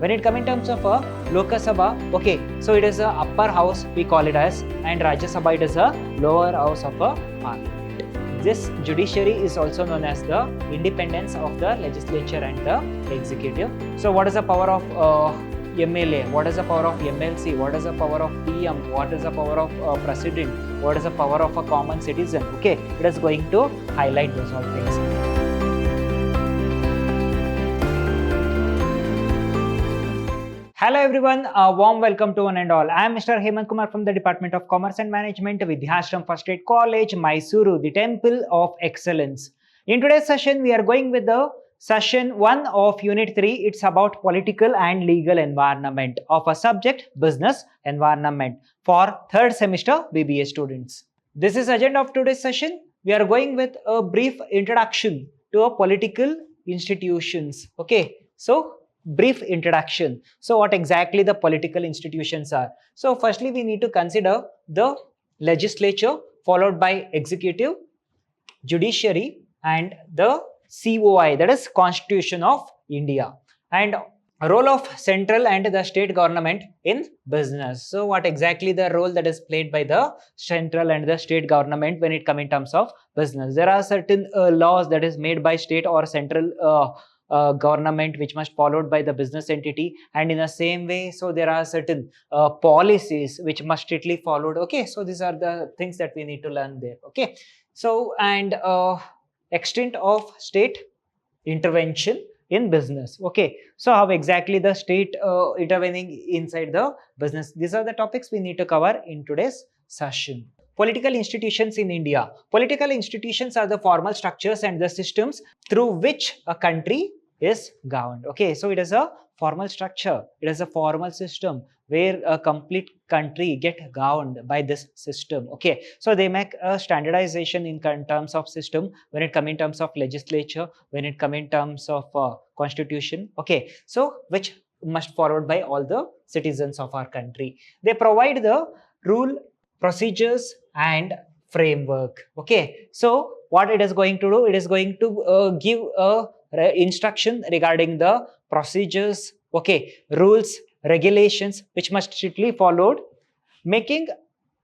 When it comes in terms of a Lok Sabha, okay, so it is a upper house we call it as, and Rajya Sabha it is a lower house of a parliament. This judiciary is also known as the independence of the legislature and the executive. So what is the power of MLA? What is the power of MLC? What is the power of PM? What is the power of president? What is the power of a common citizen? Okay, it is going to highlight those all things. Hello everyone, warm welcome to one and all. I am Mr. Hemant Kumar from the Department of Commerce and Management, Vidhyaashram First Aid College, MYSURU, the Temple of Excellence. In today's session, we are going with the session 1 of Unit 3. It's about political and legal environment of a subject, business environment, for third semester BBA students. This is agenda of today's session. We are going with a brief introduction to a political institutions. Okay, so brief introduction. So what exactly the political institutions are? So firstly, we need to consider the legislature, followed by executive, judiciary, and the COI, that is Constitution of India, and role of central and the state government in business. So what exactly the role that is played by the central and the state government when it comes in terms of business? There are certain laws that is made by state or central government which must followed by the business entity, and in the same way, so there are certain policies which must strictly followed. Okay, so these are the things that we need to learn there. Okay, so and extent of state intervention in business. Okay, so how exactly the state intervening inside the business? These are the topics we need to cover in today's session. Political institutions in India. Political institutions are the formal structures and the systems through which a country is governed. Okay, so it is a formal structure. It is a formal system where a complete country get governed by this system. Okay, so they make a standardization in terms of system when it come in terms of legislature, when it come in terms of constitution. Okay, so which must followed by all the citizens of our country. They provide the rule, procedures and framework. Okay, so what it is going to do? It is going to give a instruction regarding the procedures, okay, rules, regulations which must strictly followed, making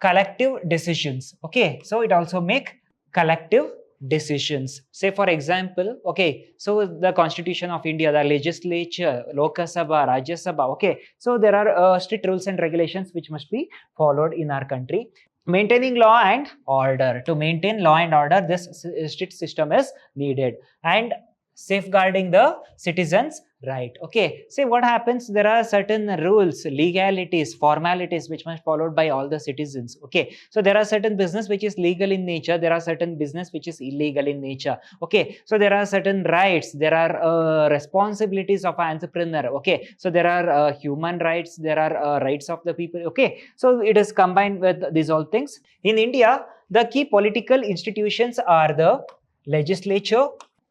collective decisions. Okay, so it also make collective decisions. Say for example, okay, so the Constitution of India, the legislature, Lok Sabha, Rajya Sabha. Okay, so there are strict rules and regulations which must be followed in our country. Maintaining law and order. To maintain law and order, this strict system is needed, and safeguarding the citizens' right. Okay, see what happens? There are certain rules, legalities, formalities which must followed by all the citizens. Okay, so there are certain business which is legal in nature, there are certain business which is illegal in nature. Okay, so there are certain rights, there are responsibilities of an entrepreneur. Okay, so there are human rights, there are rights of the people. Okay, so it is combined with these all things. In India, the key political institutions are the legislature,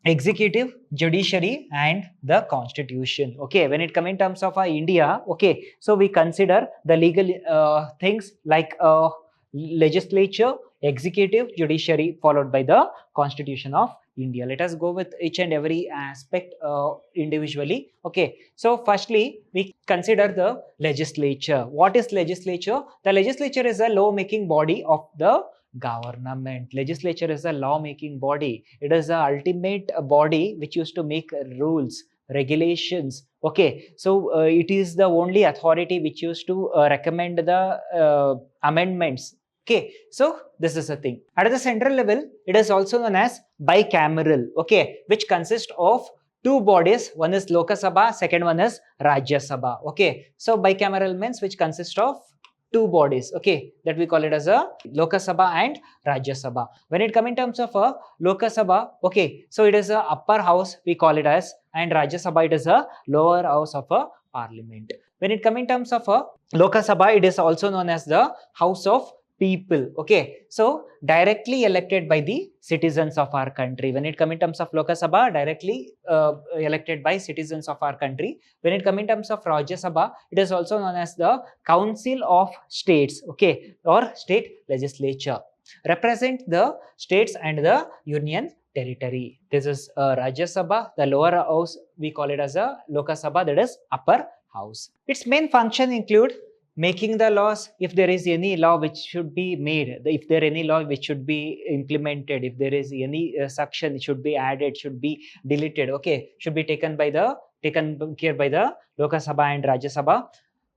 executive, judiciary and the constitution. Okay, when it comes in terms of India, okay, so we consider the legal things like legislature, executive, judiciary followed by the Constitution of India. Let us go with each and every aspect individually. Okay, so firstly we consider the legislature. What is legislature? The legislature is a law-making body of the government. Legislature is a law-making body. It is the ultimate body which used to make rules, regulations. Okay, so it is the only authority which used to recommend the amendments. Okay, so this is a thing. At the central level, it is also known as bicameral. Okay, which consists of two bodies. One is Lok Sabha, second one is Rajya Sabha. Okay, so bicameral means which consists of two bodies. Okay, that we call it as a Lok Sabha and Rajya Sabha. When it comes in terms of a Lok Sabha, okay, so it is a upper house we call it as, and Rajya Sabha it is a lower house of a parliament. When it comes in terms of a Lok Sabha, it is also known as the house of people. Okay, so directly elected by the citizens of our country. When it comes in terms of Lok Sabha, directly elected by citizens of our country. When it comes in terms of Rajya Sabha, it is also known as the Council of States, okay, or state legislature. Represent the states and the union territory. This is Rajya Sabha. The lower house we call it as a Lok Sabha, that is upper House. Its main function include making the laws, if there is any law which should be made, if there any law which should be implemented, if there is any section should be added, should be deleted, okay, should be taken care by the Lok Sabha and Rajya Sabha.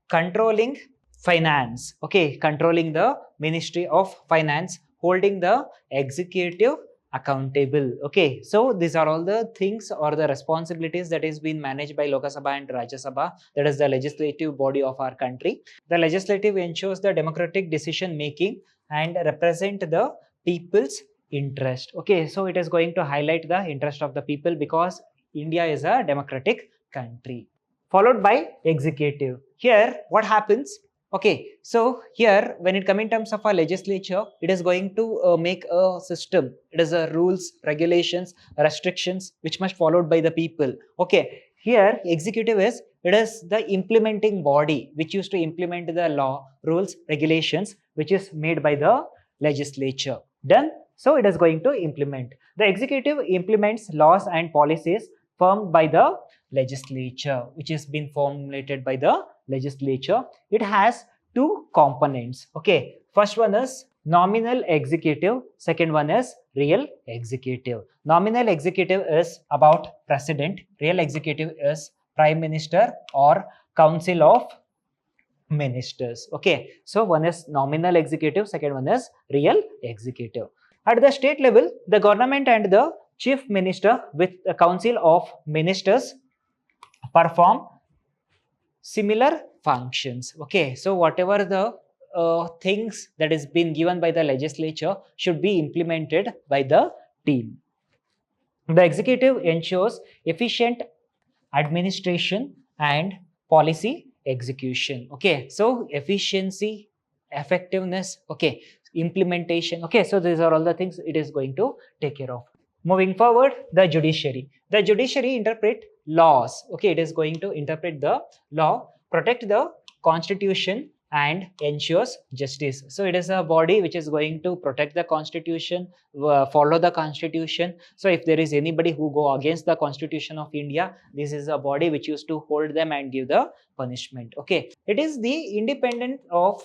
Controlling finance, okay, controlling the Ministry of Finance, holding the executive accountable. Okay, so these are all the things or the responsibilities that is being managed by Lok Sabha and Rajya Sabha, that is the legislative body of our country. The legislative ensures the democratic decision making and represent the people's interest. Okay, so it is going to highlight the interest of the people because India is a democratic country. Followed by executive. Here what happens? Okay, so here when it comes in terms of a legislature, it is going to make a system. It is a rules, regulations, restrictions which must followed by the people. Okay, here executive is, it is the implementing body which used to implement the law, rules, regulations which is made by the legislature. Done. So it is going to implement. The executive implements laws and policies formed by the legislature, which is been formulated by the legislature. It has two components. Okay, first one is nominal executive, second one is real executive. Nominal executive is about president, real executive is prime minister or council of ministers. Okay, so one is nominal executive, second one is real executive. At the state level, the government and the chief minister with a council of ministers perform similar functions. Okay, so whatever the things that is been given by the legislature should be implemented by the team. The executive ensures efficient administration and policy execution. Okay, so efficiency, effectiveness, okay, implementation. Okay, so these are all the things it is going to take care of. Moving forward, the judiciary. The judiciary interpret laws. Okay, it is going to interpret the law, protect the constitution and ensures justice. So it is a body which is going to protect the constitution, follow the constitution. So if there is anybody who go against the constitution of India, this is a body which used to hold them and give the punishment. Okay, it is the independent of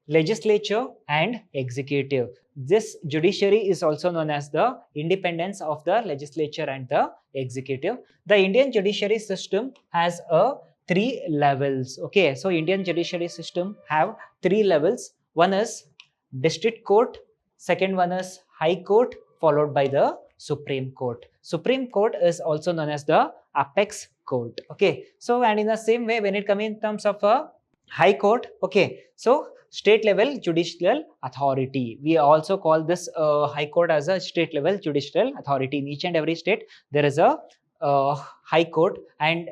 legislature and executive. This judiciary is also known as the independence of the legislature and the executive. The Indian judiciary system has a 3 levels. Okay, so Indian judiciary system have 3 levels. One is district court, second one is high court, followed by the Supreme Court. Supreme Court is also known as the apex court. Okay, so and in the same way when it comes in terms of a high court, okay, so state level judicial authority. We also call this high court as a state level judicial authority. In each and every state there is a high court, and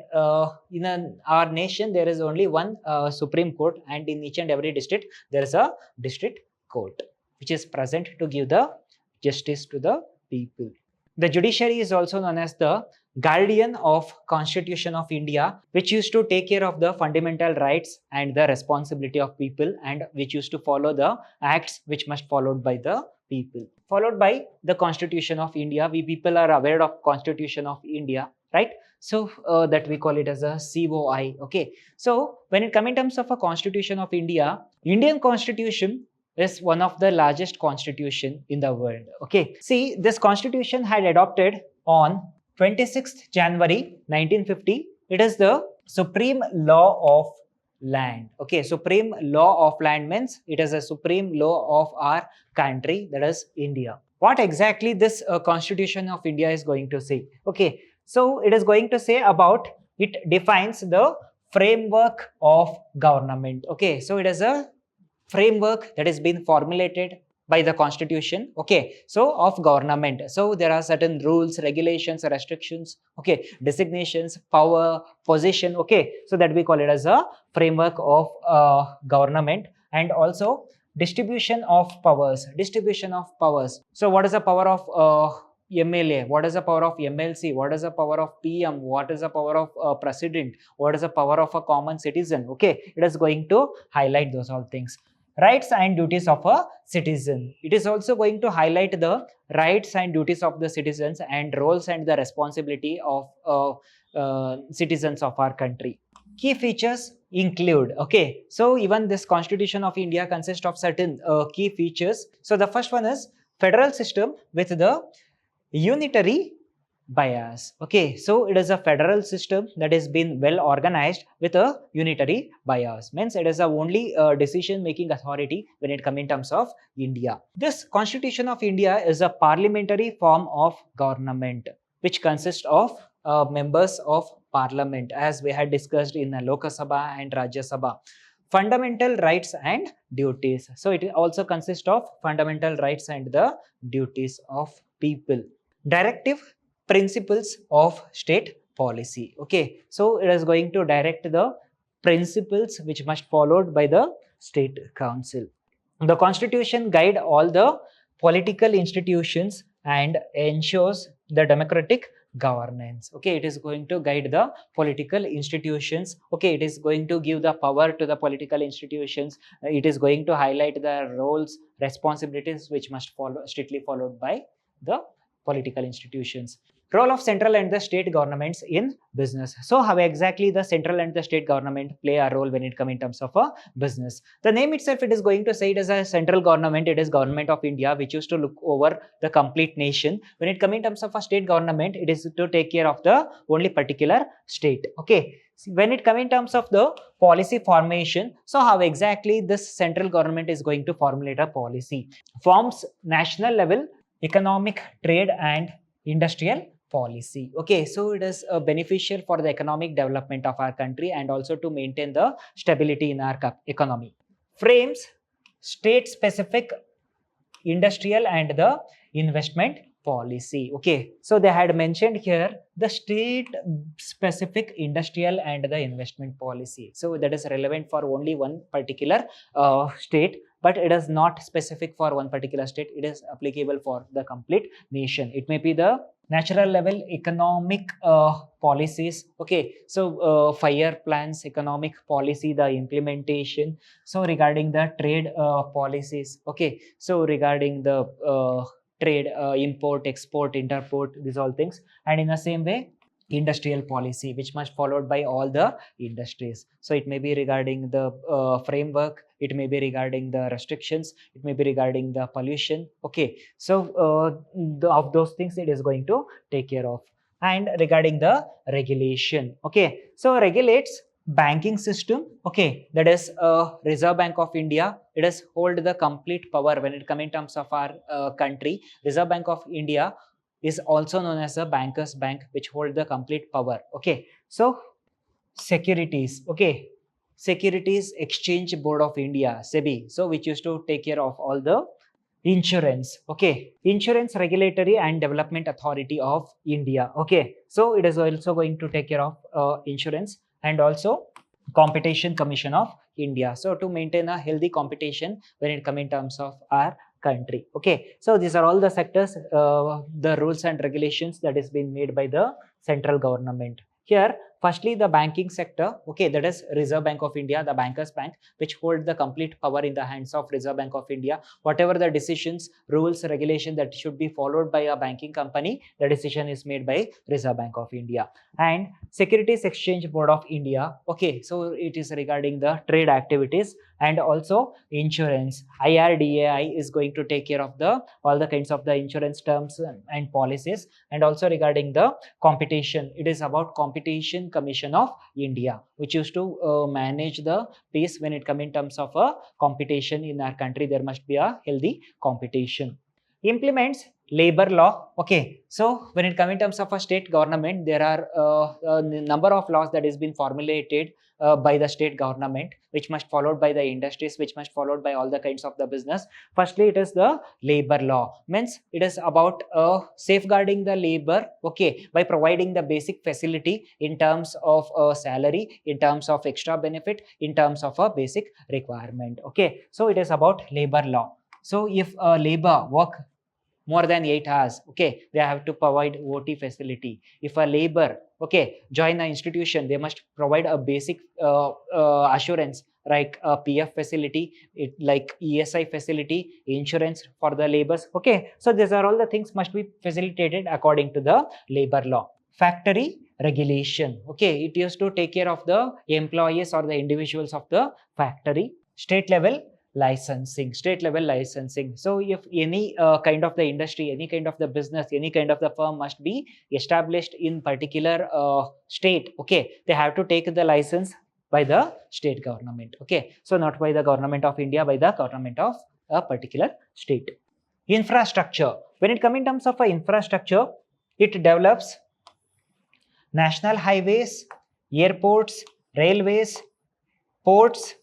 in our nation there is only one Supreme Court, and in each and every district there is a district court which is present to give the justice to the people. The judiciary is also known as the guardian of Constitution of India, which used to take care of the fundamental rights and the responsibility of people, and which used to follow the acts which must followed by the people. Followed by the Constitution of India. We people are aware of Constitution of India, right? So that we call it as a COI. Okay, so when it comes in terms of a Constitution of India, Indian Constitution is one of the largest constitution in the world. Okay, see, this constitution had adopted on 26th January 1950. It is the supreme law of land. Okay, supreme law of land means it is a supreme law of our country, that is India. What exactly this Constitution of India is going to say? Okay, so it is going to say about, it defines the framework of government. Okay, so it is a framework that has been formulated by the constitution, okay, so of government. So there are certain rules, regulations, restrictions, okay, designations, power, position, okay, so that we call it as a framework of government. And also distribution of powers. So what is the power of MLA, what is the power of MLC, what is the power of PM, what is the power of president, what is the power of a common citizen? Okay, it is going to highlight those all things. Rights and duties of a citizen. It is also going to highlight the rights and duties of the citizens and roles and the responsibility of citizens of our country. Key features include, okay, so even this Constitution of India consists of certain key features. So the first one is federal system with the unitary bias. Okay, so it is a federal system that has been well organized with a unitary bias. Means it is a only decision making authority when it comes in terms of India. This Constitution of India is a parliamentary form of government which consists of members of parliament, as we had discussed in the Lok Sabha and Rajya Sabha. Fundamental rights and duties. So it also consists of fundamental rights and the duties of people. Directive principles of state policy. Okay, so it is going to direct the principles which must followed by the state council. The constitution guide all the political institutions and ensures the democratic governance. Okay, it is going to guide the political institutions. Okay, it is going to give the power to the political institutions. It is going to highlight the roles, responsibilities which must follow strictly followed by the political institutions. Role of central and the state governments in business. So how exactly the central and the state government play a role when it comes in terms of a business? The name itself, it is going to say it as a central government. It is government of India which used to look over the complete nation. When it comes in terms of a state government, it is to take care of the only particular state. Okay, when it comes in terms of the policy formation, so how exactly this central government is going to formulate a policy? Forms national level economic, trade and industrial policy. Okay, so it is beneficial for the economic development of our country and also to maintain the stability in our economy. Frames state specific industrial and the investment policy. Okay, so they had mentioned here the state specific industrial and the investment policy. So that is relevant for only one particular state, but it is not specific for one particular state. It is applicable for the complete nation. It may be the natural level economic policies. Okay, so fire plans, economic policy, the implementation. So regarding the trade policies. Okay, so regarding the trade, import, export, interport, these all things. And in the same way, industrial policy which must followed by all the industries. So it may be regarding the framework, it may be regarding the restrictions, it may be regarding the pollution. Okay, so of those things it is going to take care of. And regarding the regulation, okay, so regulates banking system. Okay, that is Reserve Bank of India. It has hold the complete power when it comes in terms of our country. Reserve Bank of India is also known as a bankers bank which hold the complete power. Okay, so securities. Okay, Securities Exchange Board of India, SEBI, so which used to take care of all the insurance. Okay, Insurance Regulatory and Development Authority of India. Okay, so it is also going to take care of insurance and also Competition Commission of India. So to maintain a healthy competition when it comes in terms of our country. Okay, so these are all the sectors, the rules and regulations that is being made by the central government. Here, firstly, the banking sector, okay, that is Reserve Bank of India, the bankers bank, which hold the complete power in the hands of Reserve Bank of India. Whatever the decisions, rules, regulation that should be followed by a banking company, the decision is made by Reserve Bank of India. And Securities Exchange Board of India, okay, so it is regarding the trade activities and also insurance. IRDAI is going to take care of the all the kinds of the insurance terms and policies, and also regarding the competition, it is about Competition Commission of India, which used to manage the pace when it comes in terms of a competition in our country. There must be a healthy competition. Implements labor law. Okay, so when it comes in terms of a state government, there are a number of laws that has been formulated by the state government, which must followed by the industries, which must followed by all the kinds of the business. Firstly, it is the labor law. Means it is about safeguarding the labor, okay, by providing the basic facility in terms of salary, in terms of extra benefit, in terms of a basic requirement. Okay, so it is about labor law. So if labor work more than 8 hours, okay, they have to provide OT facility. If a labor, okay, join an institution, they must provide a basic assurance like a PF facility, like ESI facility, insurance for the laborers. Okay, so these are all the things must be facilitated according to the labor law. factory regulation. Okay, it used to take care of the employees or the individuals of the factory. State level licensing. So if any kind of the industry, any kind of the business, any kind of the firm must be established in particular state, okay, they have to take the license by the state government. Okay, so not by the government of India, by the government of a particular state. Infrastructure. When it comes in terms of infrastructure, it develops national highways, airports, railways, ports,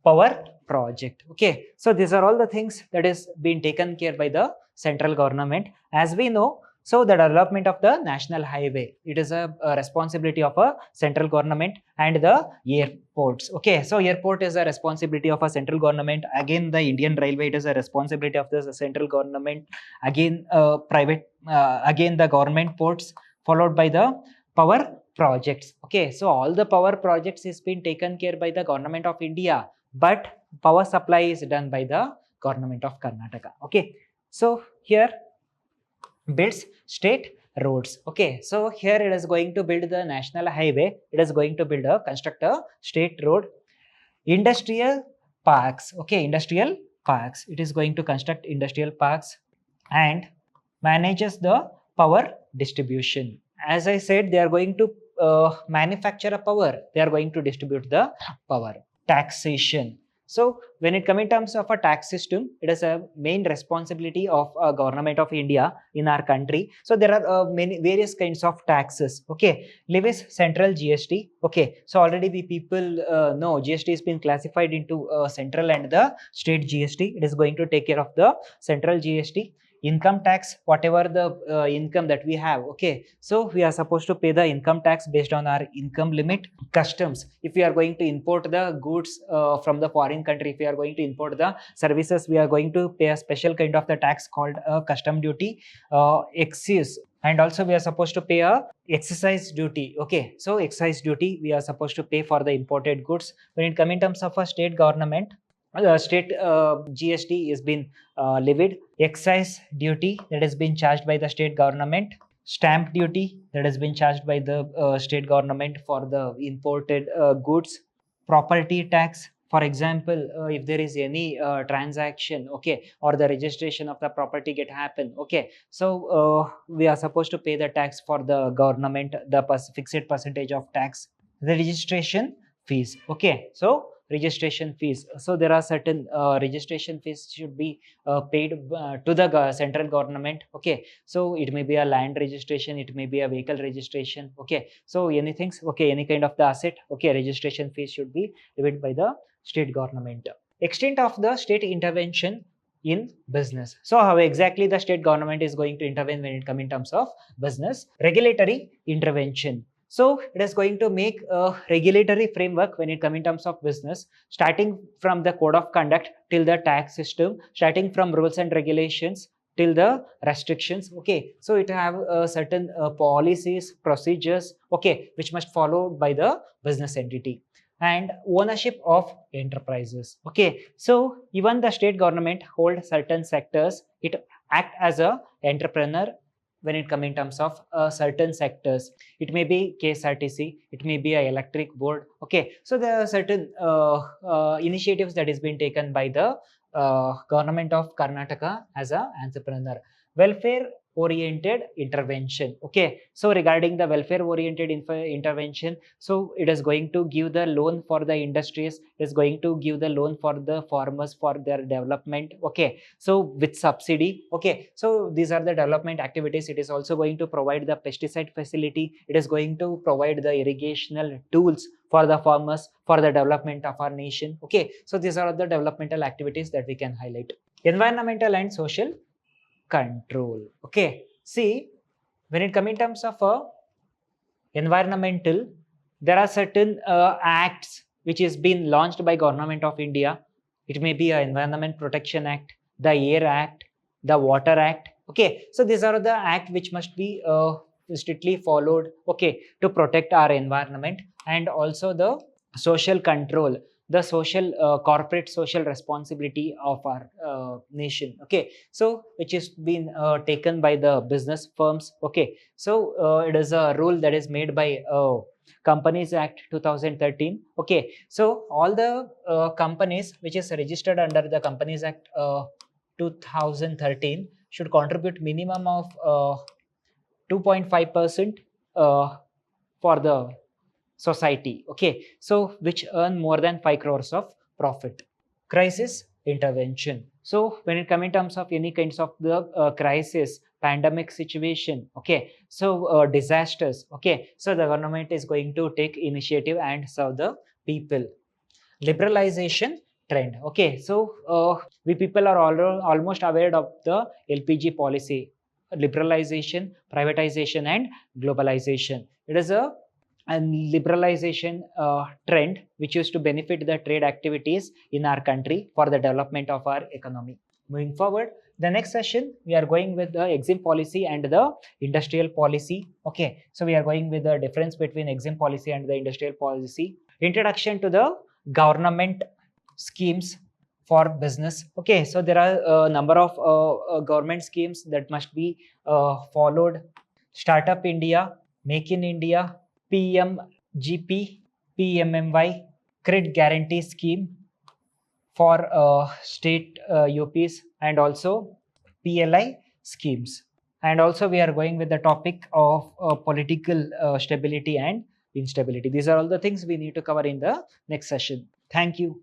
power project. Okay, so these are all the things that is being taken care by the central government. As we know, so the development of the national highway, it is a responsibility of a central government, and the airports. Okay, so airport is a responsibility of a central government. Again, the Indian Railway, it is a responsibility of the central government. Again, again the government ports, followed by the power projects. Okay, so all the power projects is being taken care by the government of India, but power supply is done by the government of Karnataka. Okay, so here builds state roads. Okay, so here it is going to build the national highway, it is going to build a construct a state road. Industrial parks. Okay, industrial parks, it is going to construct industrial parks and manages the power distribution. As I said, they are going to manufacture a power, they are going to distribute the power. Taxation. So when it comes in terms of a tax system, it is a main responsibility of a government of India in our country. So there are many various kinds of taxes. Okay, levies central GST. Okay, so already we people know GST has been classified into central and the state GST. It is going to take care of the central GST. Income tax, whatever the income that we have. Okay, so we are supposed to pay the income tax based on our income limit. Customs, if we are going to import the goods from the foreign country, if we are going to import the services, we are going to pay a special kind of the tax called custom duty. Excise, and also we are supposed to pay a excise duty. Okay, so excise duty we are supposed to pay for the imported goods. When it comes in terms of a state government, state GST is been levied. Excise duty that has been charged by the state government. Stamp duty that has been charged by the state government for the imported goods. Property tax, for example, if there is any transaction, okay, or the registration of the property get happen, okay, so we are supposed to pay the tax for the government, the fixed percentage of tax. The registration fees. Okay, so registration fees, so there are certain registration fees should be paid to the central government. Okay, so it may be a land registration, it may be a vehicle registration. Okay, so anything, okay, any kind of the asset, okay, registration fees should be levied by the state government. Extent of the state intervention in business. So how exactly the state government is going to intervene when it comes in terms of business? Regulatory intervention. So it is going to make a regulatory framework when it comes in terms of business, starting from the code of conduct till the tax system, starting from rules and regulations till the restrictions. Okay, so it have certain policies, procedures, okay, which must follow by the business entity. And ownership of enterprises. Okay, so even the state government hold certain sectors, it act as a entrepreneur when it comes in terms of certain sectors. It may be KSRTC, it may be a electric board. Okay, so there are certain initiatives that is being taken by the government of Karnataka as an entrepreneur. Welfare oriented intervention. Okay, so regarding the welfare oriented intervention, so it is going to give the loan for the industries, it is going to give the loan for the farmers for their development. Okay, so with subsidy. Okay, so these are the development activities. It is also going to provide the pesticide facility, it is going to provide the irrigational tools for the farmers for the development of our nation. Okay, so these are the developmental activities that we can highlight. Environmental and social control. Okay, see, when it comes in terms of environmental, there are certain acts which is being launched by government of India. It may be a Environment Protection Act, the Air Act, the Water Act. Okay, so these are the act which must be strictly followed, okay, to protect our environment. And also the social control. the social corporate social responsibility of our nation. Okay, so which is been taken by the business firms. Okay, so it is a rule that is made by Companies Act 2013. Okay, so all the companies which is registered under the Companies Act 2013 should contribute minimum of 2.5% for the society. Okay, so which earn more than 5 crores of profit. Crisis intervention. So when it come in terms of any kinds of the crisis, pandemic situation, okay, so disasters, okay, so the government is going to take initiative and serve the people. Liberalization trend. Okay, so we people are almost aware of the LPG policy, liberalization, privatization, and globalization. It is a liberalization trend which used to benefit the trade activities in our country for the development of our economy. Moving forward, the next session we are going with the exim policy and the industrial policy. Okay, so we are going with the difference between exim policy and the industrial policy. Introduction to the government schemes for business. Okay, so there are a number of government schemes that must be followed. Startup India, Make in India, PMGP, PMMY, Credit Guarantee Scheme for state UPs, and also PLI schemes. And also we are going with the topic of political stability and instability. These are all the things we need to cover in the next session. Thank you.